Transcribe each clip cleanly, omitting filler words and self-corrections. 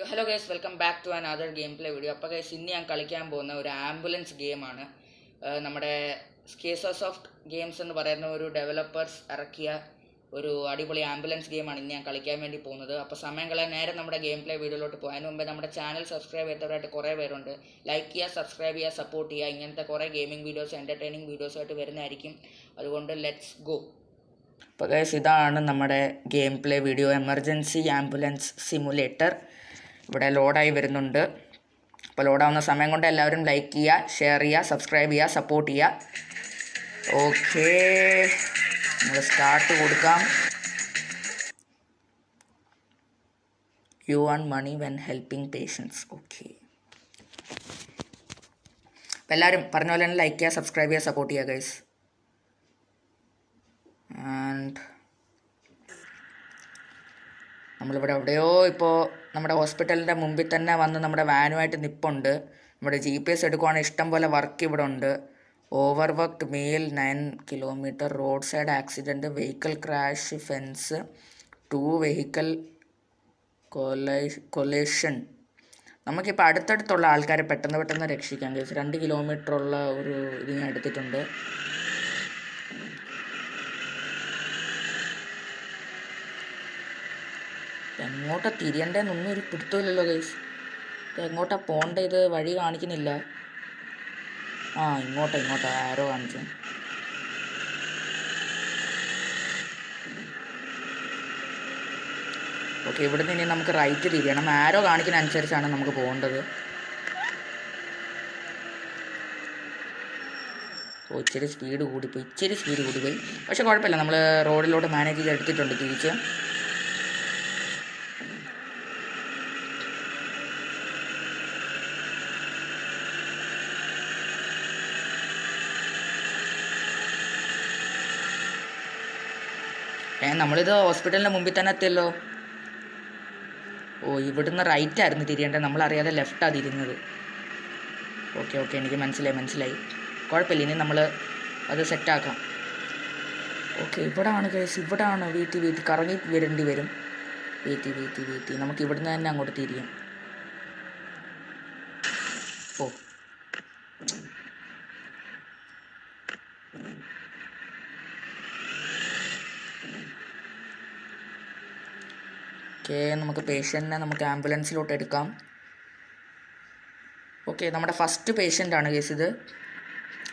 Hello guys, welcome back to another game play video. അപ്പോൾ guys, ഇന്ന് ഞാൻ കളിക്കാൻ പോകുന്ന ഒരു ആംബുലൻസ് ഗെയിമാണ്. നമ്മുടെ സ്കേസോസോഫ്റ്റ് ഗെയിംസ് എന്ന് പറയുന്ന ഒരു ഡെവലപ്പേഴ്സ് ഇറക്കിയ ഒരു അടിപൊളി ആംബുലൻസ് ഗെയിമാണ് ഇന്ന് ഞാൻ കളിക്കാൻ വേണ്ടി പോകുന്നത്. അപ്പോൾ സമയം കളയാൻ നേരെ നമ്മുടെ ഗെയിം പ്ലേ വീഡിയോയിലോട്ട് പോകും. അതിന് മുമ്പേ നമ്മുടെ ചാനൽ സബ്സ്ക്രൈബ് ചെയ്തവരായിട്ട് കുറേ പേരുണ്ട്. ലൈക്ക് ചെയ്യുക, സബ്സ്ക്രൈബ് ചെയ്യുക, സപ്പോർട്ട് ചെയ്യുക. ഇങ്ങനത്തെ കുറേ ഗെയിമിംഗ് വീഡിയോസ്, എൻ്റർടൈനിങ് വീഡിയോസായിട്ട് വരുന്നതായിരിക്കും. അതുകൊണ്ട് ലെറ്റ്സ് ഗോ. അപ്പോൾ ഗൈസ്, ഇതാണ് നമ്മുടെ game play video. Emergency ambulance simulator ഇവിടെ ലോഡായി വരുന്നുണ്ട്. അപ്പോൾ ലോഡാവുന്ന സമയം കൊണ്ട് എല്ലാവരും ലൈക്ക് ചെയ്യുക, ഷെയർ ചെയ്യുക, സബ്സ്ക്രൈബ് ചെയ്യുക, സപ്പോർട്ട് ചെയ്യുക. ഓക്കേ, നമ്മൾ സ്റ്റാർട്ട് കൊടുക്കാം. You earn money when helping patients. Okay, അപ്പോൾ എല്ലാവരും പറഞ്ഞ പോലെ തന്നെ ലൈക്ക് ചെയ്യുക, സബ്സ്ക്രൈബ് ചെയ്യുക, സപ്പോർട്ട് ചെയ്യുക ഗൈസ്. ആൻഡ് നമ്മളിവിടെ എവിടെയോ ഇപ്പോൾ നമ്മുടെ ഹോസ്പിറ്റലിൻ്റെ മുമ്പിൽ തന്നെ വന്ന് നമ്മുടെ വാനുമായിട്ട് നിൽപ്പുണ്ട്. നമ്മുടെ GPS എടുക്കുവാണെങ്കിൽ ഇഷ്ടം പോലെ വർക്ക് ഇവിടെ ഉണ്ട്. Over worked male 9 kilometre, road side accident, vehicle crash, fence, 2 vehicle collision. നമുക്കിപ്പോൾ അടുത്തടുത്തുള്ള ആൾക്കാരെ പെട്ടെന്ന് രക്ഷിക്കാൻ കഴിയും. 2 കിലോമീറ്റർ ഉള്ള ഒരു ഇത് ഞാൻ എടുത്തിട്ടുണ്ട്. എങ്ങോട്ടാ തിരിയണ്ടേന്നൊന്നും ഒരു പിടുത്തമില്ലല്ലോ ഗൈസ്. എങ്ങോട്ടാ പോകേണ്ട, ഇത് വഴി കാണിക്കുന്നില്ല. ഇങ്ങോട്ടാ ആരോ കാണിച്ചു. ഓക്കെ, ഇവിടെ നിന്ന് ഇനി നമുക്ക് റൈറ്റ് തിരിയണം. ആരോ കാണിക്കുന്ന അനുസരിച്ചാണ് നമുക്ക് പോകേണ്ടത്. ഇച്ചിരി സ്പീഡ് കൂടിപ്പോയി. പക്ഷെ കുഴപ്പമില്ല, നമ്മൾ റോഡിലോട്ട് മാനേജ് ചെയ്ത് എടുത്തിട്ടുണ്ട് തിരിച്ച്. നമ്മളിത് ഹോസ്പിറ്റലിൻ്റെ മുമ്പിൽ തന്നെ എത്തിയല്ലോ. ഇവിടുന്ന് റൈറ്റ് ആയിരുന്നു തിരിയേണ്ടത്, നമ്മളറിയാതെ ലെഫ്റ്റാണ് തിരിഞ്ഞത്. ഓക്കെ, എനിക്ക് മനസ്സിലായി. കുഴപ്പമില്ല, ഇനി നമ്മൾ അത് സെറ്റാക്കാം. ഓക്കെ, ഇവിടാണ് കേസ്, ഇവിടാണ്. വീട്ടിൽ കറങ്ങി വരേണ്ടി വരും. വീട്ടി നമുക്ക് ഇവിടുന്ന് തന്നെ അങ്ങോട്ട് തിരിയാം. നമുക്ക് പേഷ്യൻറ്റിനെ നമുക്ക് ആംബുലൻസിലോട്ട് എടുക്കാം. ഓക്കെ, നമ്മുടെ ഫസ്റ്റ് പേഷ്യൻ്റാണ് കേസ് ഇത്.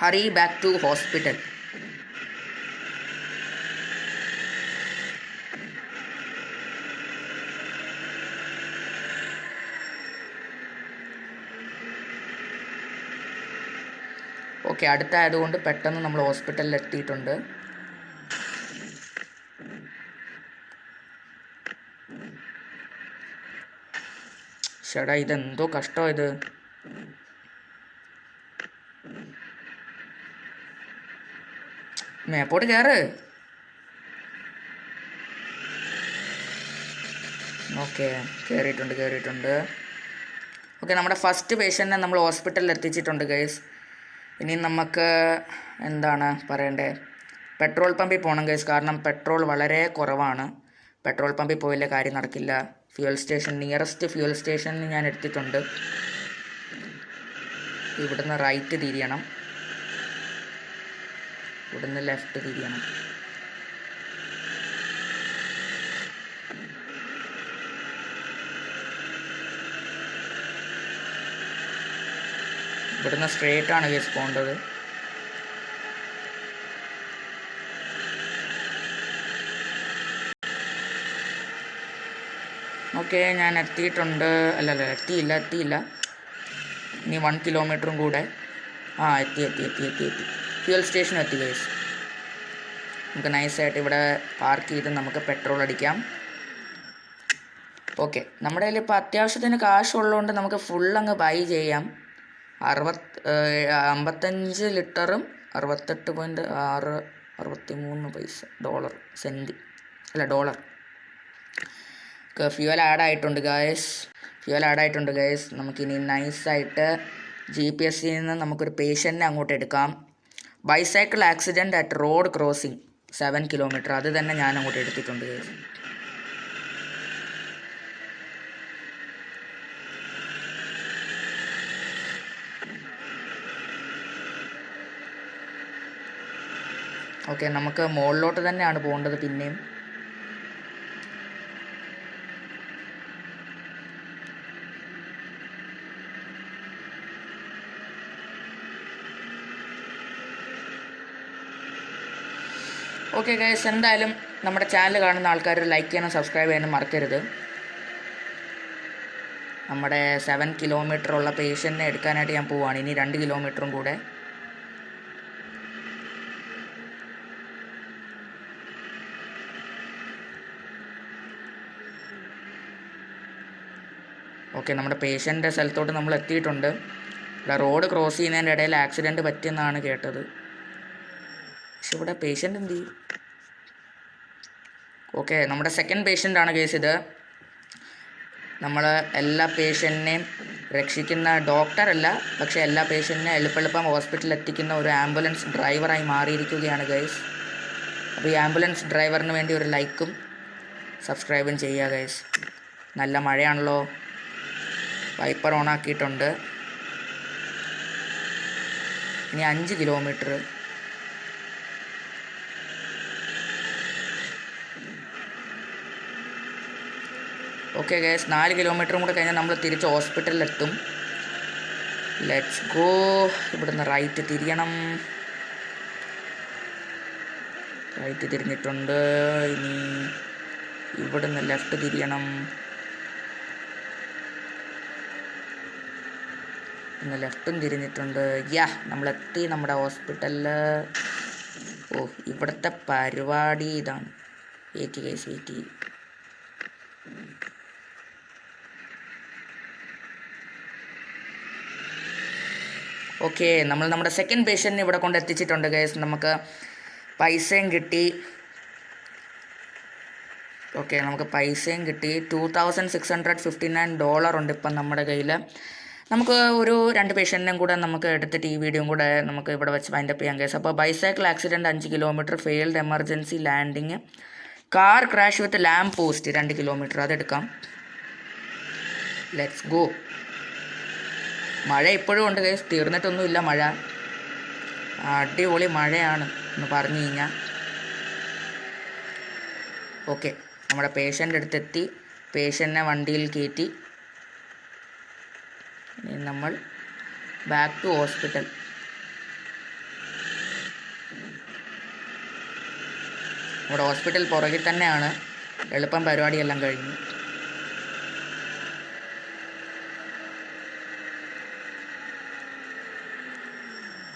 Hurry back to hospital. Okay, അടുത്തായതുകൊണ്ട് പെട്ടെന്ന് നമ്മൾ ഹോസ്പിറ്റലിൽ എത്തിയിട്ടുണ്ട്. ചേട്ടാ, ഇതെന്തോ കഷ്ടം. ഇത് മേപ്പോട്ട് കയറ്. ഓക്കെ, കയറിയിട്ടുണ്ട്. ഓക്കെ, നമ്മുടെ ഫസ്റ്റ് പേഷ്യൻറ്റിനെ നമ്മൾ ഹോസ്പിറ്റലിൽ എത്തിച്ചിട്ടുണ്ട് ഗൈസ്. ഇനി നമുക്ക് എന്താണ് പറയണ്ടേ, പെട്രോൾ പമ്പിൽ പോകണം ഗൈസ്. കാരണം പെട്രോൾ വളരെ കുറവാണ്. പെട്രോൾ പമ്പിൽ പോയില്ലേ കാര്യം നടക്കില്ല. നിയറസ്റ്റ് ഫ്യൂൽ സ്റ്റേഷനിൽ ഞാൻ എടുത്തിട്ടുണ്ട്. ഇവിടുന്ന് റൈറ്റ് തിരിയണം, ഇവിടുന്ന് ലെഫ്റ്റ് തിരിയണം. ഇവിടുന്ന് സ്ട്രേറ്റ് ആണ് കേസ് പോകേണ്ടത്. ഓക്കെ, ഞാൻ എത്തിയിട്ടുണ്ട്. എത്തിയില്ല. ഇനി 1 കിലോമീറ്ററും കൂടെ. എത്തി. ഫ്യൂൽ സ്റ്റേഷൻ എത്തി ഗൈസ്. നമുക്ക് നൈസായിട്ട് ഇവിടെ പാർക്ക് ചെയ്ത് നമുക്ക് പെട്രോൾ അടിക്കാം. ഓക്കെ, നമ്മുടെ കയ്യിൽ ഇപ്പോൾ അത്യാവശ്യത്തിന് കാശുള്ളതുകൊണ്ട് നമുക്ക് ഫുള്ളങ്ങ് ബൈ ചെയ്യാം. 55 ലിറ്ററും 68.63 ഡോളർ. ഫ്യൂവൽ ആഡ് ആയിട്ടുണ്ട് ഗൈസ്. നമുക്കിനി നൈസായിട്ട് GPS നിന്ന് നമുക്കൊരു പേഷ്യൻറ്റിനെ അങ്ങോട്ട് എടുക്കാം. Bicycle accident at road crossing 7 kilometre. അത് തന്നെ ഞാൻ അങ്ങോട്ട് എടുത്തിട്ടുണ്ട് ഗൈസ്. ഓക്കെ, നമുക്ക് മുകളിലോട്ട് തന്നെയാണ് പോകേണ്ടത് പിന്നെയും. ഓക്കെ ഗൈസ്, എന്തായാലും നമ്മുടെ ചാനൽ കാണുന്ന ആൾക്കാർ ലൈക്ക് ചെയ്യാനും സബ്സ്ക്രൈബ് ചെയ്യാനും മറക്കരുത്. നമ്മുടെ 7 കിലോമീറ്റർ ഉള്ള പേഷ്യൻറ്റിനെ എടുക്കാനായിട്ട് ഞാൻ പോവുകയാണ്. ഇനി 2 കിലോമീറ്ററും കൂടെ. ഓക്കെ, നമ്മുടെ പേഷ്യൻ്റെ സ്ഥലത്തോട്ട് നമ്മൾ എത്തിയിട്ടുണ്ട്. റോഡ് ക്രോസ് ചെയ്യുന്നതിൻ്റെ ഇടയിൽ ആക്സിഡൻറ്റ് പറ്റിയെന്നാണ് കേട്ടത്. പക്ഷെ ഇവിടെ പേഷ്യൻ്റ് എന്ത് ചെയ്യും? ഓക്കെ, നമ്മുടെ സെക്കൻഡ് പേഷ്യൻ്റാണ് കേസ് ഇത്. നമ്മൾ എല്ലാ പേഷ്യൻറ്റിനെയും രക്ഷിക്കുന്ന ഡോക്ടറല്ല, പക്ഷേ എല്ലാ പേഷ്യൻറ്റിനെ എളുപ്പം ഹോസ്പിറ്റലിൽ എത്തിക്കുന്ന ഒരു ആംബുലൻസ് ഡ്രൈവറായി മാറിയിരിക്കുകയാണ് ഗൈസ്. അപ്പോൾ ഈ ആംബുലൻസ് ഡ്രൈവറിന് വേണ്ടി ഒരു ലൈക്കും സബ്സ്ക്രൈബും ചെയ്യുക ഗൈസ്. നല്ല മഴയാണല്ലോ. വൈപ്പർ ഓൺ ആക്കിയിട്ടുണ്ട്. ഇനി 5 കിലോമീറ്റർ. ഓക്കെ ഗൈസ്, 4 കിലോമീറ്ററും കൂടെ കഴിഞ്ഞാൽ നമ്മൾ തിരിച്ച് ഹോസ്പിറ്റലിലെത്തും. Let's go. ഇവിടുന്ന് റൈറ്റ് തിരിയണം. റൈറ്റ് തിരിഞ്ഞിട്ടുണ്ട്. ഇനി ഇവിടുന്ന് ലെഫ്റ്റ് തിരിയണം. ഇന്ന് ലെഫ്റ്റും തിരിഞ്ഞിട്ടുണ്ട്. നമ്മളെത്തി നമ്മുടെ ഹോസ്പിറ്റലിൽ. ഓ, ഇവിടുത്തെ പരിപാടി ഇതാണ്. വെയിറ്റ് ഗൈസ്, വെയിറ്റ് ചെയ്യും. ഓക്കെ, നമ്മൾ നമ്മുടെ സെക്കൻഡ് പേഷ്യൻറ്റിനെ ഇവിടെ കൊണ്ട് എത്തിച്ചിട്ടുണ്ട് ഗൈസ്. നമുക്ക് പൈസയും കിട്ടി. ഓക്കെ, നമുക്ക് പൈസയും കിട്ടി. $2,659 ഉണ്ട് ഇപ്പം നമ്മുടെ കയ്യിൽ. നമുക്ക് ഒരു 2 പേഷ്യൻറ്റിനും കൂടെ നമുക്ക് എടുത്തിട്ട് ഈ വീഡിയോയും കൂടെ നമുക്ക് ഇവിടെ വെച്ച് വൈൻഡപ്പ് ചെയ്യാം ഗൈസ്. അപ്പോൾ bicycle accident 5 kilometre, failed emergency landing, car crash with lamp post 2 kilometre. അതെടുക്കാം. Let's go. മഴ ഇപ്പോഴും ഉണ്ട് ഗൈസ്, തീർന്നിട്ടൊന്നുമില്ല മഴ. അടിപൊളി മഴയാണ് എന്ന് പറഞ്ഞു കഴിഞ്ഞാൽ. ഓക്കെ, നമ്മുടെ പേഷ്യൻ്റെ അടുത്തെത്തി. പേഷ്യൻറ്റിനെ വണ്ടിയിൽ കയറ്റി. ഇനി നമ്മൾ ബാക്ക് ടു ഹോസ്പിറ്റൽ. നമ്മുടെ ഹോസ്പിറ്റൽ പുറകിൽ തന്നെയാണ്. എളുപ്പം പരിപാടിയെല്ലാം കഴിഞ്ഞു.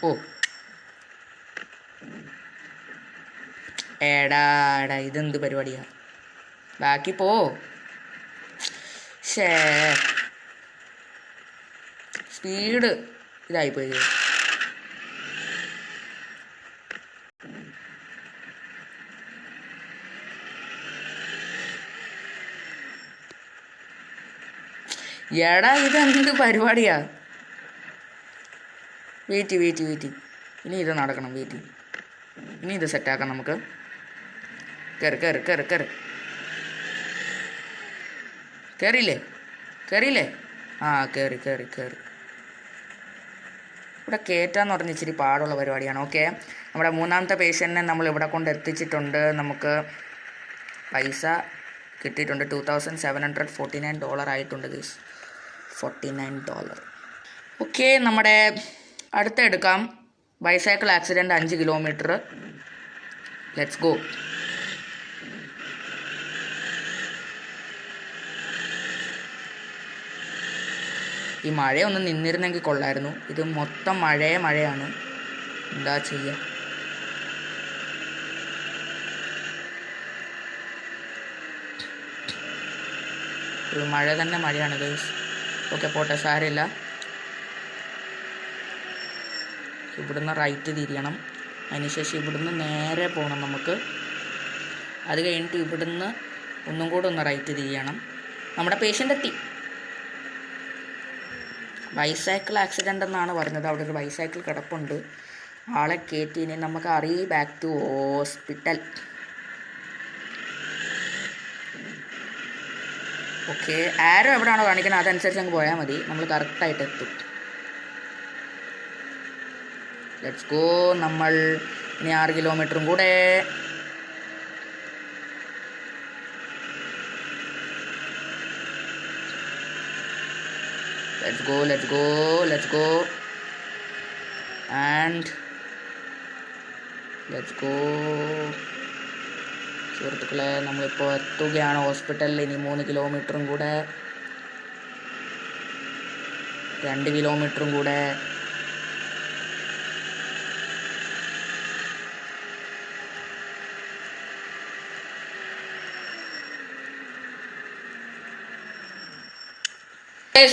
ഓ, എടാ ഇതെന്ത് പരിപാടിയാ? ബാക്കി പോ. സ്പീഡ് ഇതായിപ്പോയി. എടാ ഇതെന്ത് പരിപാടിയാ? വെയിറ്റ്. ഇനി ഇത് നടക്കണം. ഇനി ഇത് സെറ്റാക്കാം നമുക്ക്. കയറി. കയറിയില്ലേ? ആ, കയറി. ഇവിടെ കയറ്റാന്ന് പറഞ്ഞ് ഇച്ചിരി പാടുള്ള പരിപാടിയാണ്. ഓക്കെ, നമ്മുടെ മൂന്നാമത്തെ പേഷ്യൻറ്റിനെ നമ്മൾ ഇവിടെ കൊണ്ട് എത്തിച്ചിട്ടുണ്ട്. നമുക്ക് പൈസ കിട്ടിയിട്ടുണ്ട്. $2,749 ആയിട്ടുണ്ട് ഗൈസ്. $49. ഓക്കെ, നമ്മുടെ അടുത്ത എടുക്കാം. Bicycle accident 5 kilometre. Let's go. ഈ മഴയൊന്ന് നിന്നിരുന്നെങ്കിൽ കൊള്ളായിരുന്നു. ഇത് മൊത്തം മഴയാണ്. എന്താ ചെയ്യുക? മഴ തന്നെ മഴയാണ് ഗൈസ്. ഓക്കെ, പോട്ടെ, സാരമില്ല. ഇവിടുന്ന് റൈറ്റ് തിരിയണം. അതിനുശേഷം ഇവിടുന്ന് നേരെ പോകണം നമുക്ക്. അത് കഴിഞ്ഞിട്ട് ഇവിടുന്ന് ഒന്നും കൂടെ ഒന്ന് റൈറ്റ് തിരിയണം. നമ്മുടെ പേഷ്യൻ്റ് എത്തി. ബൈസൈക്കിൾ ആക്സിഡൻ്റ് എന്നാണ് പറഞ്ഞത്. അവിടെ ഒരു ബൈസൈക്കിൾ കിടപ്പുണ്ട്. ആളെ കയറ്റി ഇനി നമുക്ക് ബാക്ക് ടു ഹോസ്പിറ്റൽ. ഓക്കെ, ആരോ എവിടെയാണോ കാണിക്കുന്നത് അതനുസരിച്ച് അങ്ങ് പോയാൽ മതി. നമ്മൾ കറക്റ്റായിട്ട് എത്തും. Let's go. നമ്മൾ ഇനി 6 കിലോമീറ്ററും കൂടെ. Let's go and let's go. സുഹൃത്തുക്കളെ, നമ്മളിപ്പോൾ എത്തുകയാണ് ഹോസ്പിറ്റലിൽ. ഇനി 3 കിലോമീറ്ററും കൂടെ, 2 കിലോമീറ്ററും കൂടെ.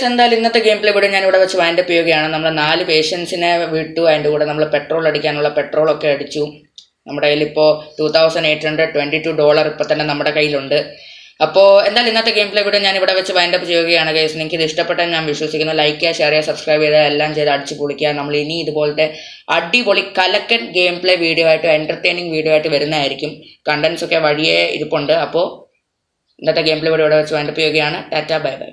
എന്തായാലും ഇന്നത്തെ ഗെയിം പ്ലേ വീഡിയോ ഞാൻ ഇവിടെ വെച്ച് വൈൻഡപ്പ് ചെയ്യുകയാണ്. നമ്മൾ 4 പേഷ്യൻസിനെ വിട്ടു, അതിൻ്റെ കൂടെ നമ്മൾ പെട്രോൾ അടിക്കാനുള്ള പെട്രോളൊക്കെ അടിച്ചു. നമ്മുടെ കയ്യിൽ ഇപ്പോൾ $2,822 ഇപ്പോൾ തന്നെ നമ്മുടെ കയ്യിലുണ്ട്. അപ്പോൾ എന്തായാലും ഇന്നത്തെ ഗെയിം പ്ലേ വീഡിയോ ഞാൻ ഇവിടെ വെച്ച് വൈൻഡപ്പ് ചെയ്യുകയാണ് ഗൈസ്. നിങ്ങൾക്ക് ഇത് ഇഷ്ടപ്പെട്ടാൽ ഞാൻ വിശ്വസിക്കുന്നു. ലൈക്ക് ചെയ്യുക, ഷെയർ ചെയ്യുക, സബ്സ്ക്രൈബ് ചെയ്യുക, എല്ലാം ചെയ്ത് അടിച്ച് പൊളിക്കുക. നമ്മൾ ഇനി ഇതുപോലത്തെ അടിപൊളി കലക്കൻ ഗെയിം പ്ലേ വീഡിയോ ആയിട്ട്, എൻ്റർടൈനിങ് വീഡിയോ ആയിട്ട് വരുന്നതായിരിക്കും. കണ്ടൻസ് ഒക്കെ വഴിയേ ഇരിപ്പുണ്ട്. അപ്പോൾ ഇന്നത്തെ ഗെയിം പ്ലേ വീഡിയോ ഇവിടെ വെച്ച് വൈൻഡപ്പ് ചെയ്യുകയാണ്. Tata, bye bye.